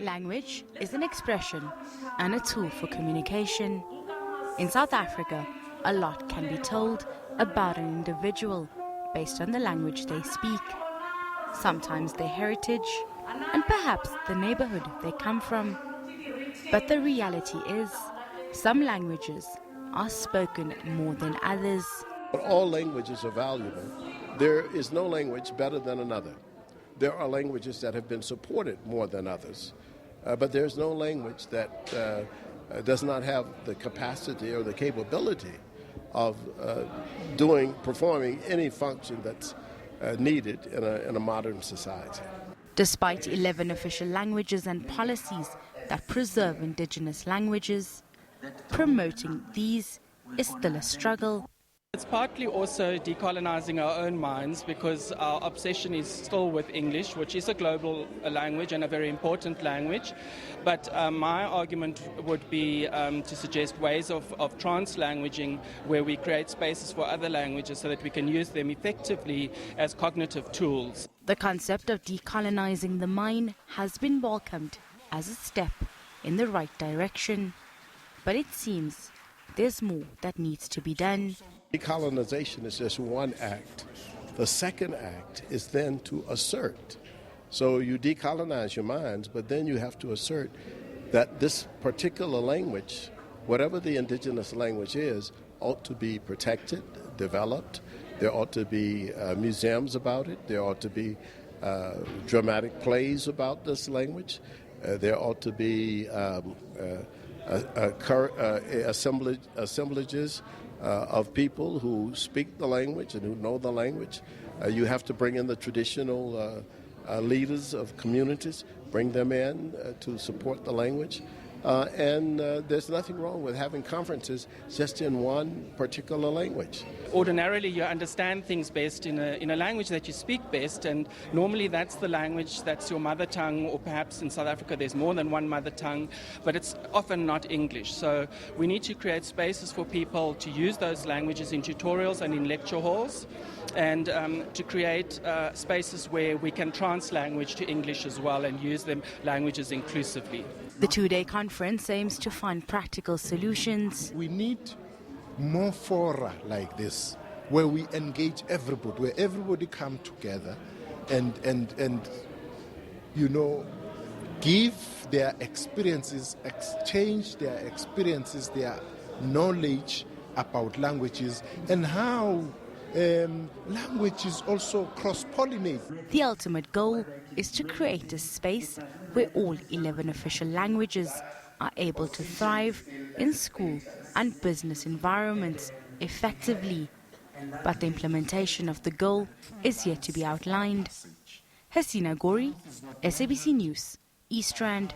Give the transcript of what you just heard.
Language is an expression and a tool for communication. In South Africa, a lot can be told about an individual based on the language they speak, sometimes their heritage, and perhaps the neighborhood they come from. But the reality is, some languages are spoken more than others. All languages are valuable. There is no language better than another. There are languages that have been supported more than others, but there's no language that does not have the capacity or the capability of performing any function that's needed in a modern society. Despite 11 official languages and policies that preserve indigenous languages, promoting these is still a struggle. It's partly also decolonizing our own minds, because our obsession is still with English, which is a global language and a very important language. But my argument would be to suggest ways of trans-languaging, where we create spaces for other languages so that we can use them effectively as cognitive tools. The concept of decolonizing the mind has been welcomed as a step in the right direction. But it seems there's more that needs to be done. Decolonization is just one act. The second act is then to assert. So you decolonize your minds, but then you have to assert that this particular language, whatever the indigenous language is, ought to be protected, developed. There ought to be museums about it. There ought to be dramatic plays about this language. There ought to be assemblages of people who speak the language and who know the language. You have to bring in the traditional leaders of communities, bring them in to support the language. And there's nothing wrong with having conferences just in one particular language. Ordinarily, you understand things best in a language that you speak best, and normally that's the language that's your mother tongue, or perhaps in South Africa there's more than one mother tongue, but it's often not English. So we need to create spaces for people to use those languages in tutorials and in lecture halls, and to create spaces where we can trans-language to English as well and use them languages inclusively. The two-day conference aims to find practical solutions. We need more fora like this, where we engage everybody, where everybody come together and give their experiences, exchange their experiences, their knowledge about languages, and how languages also cross-pollinate. The ultimate goal is to create a space where all 11 official languages are able to thrive in school and business environments effectively. But the implementation of the goal is yet to be outlined. Hasina Gori, SABC News, East Rand.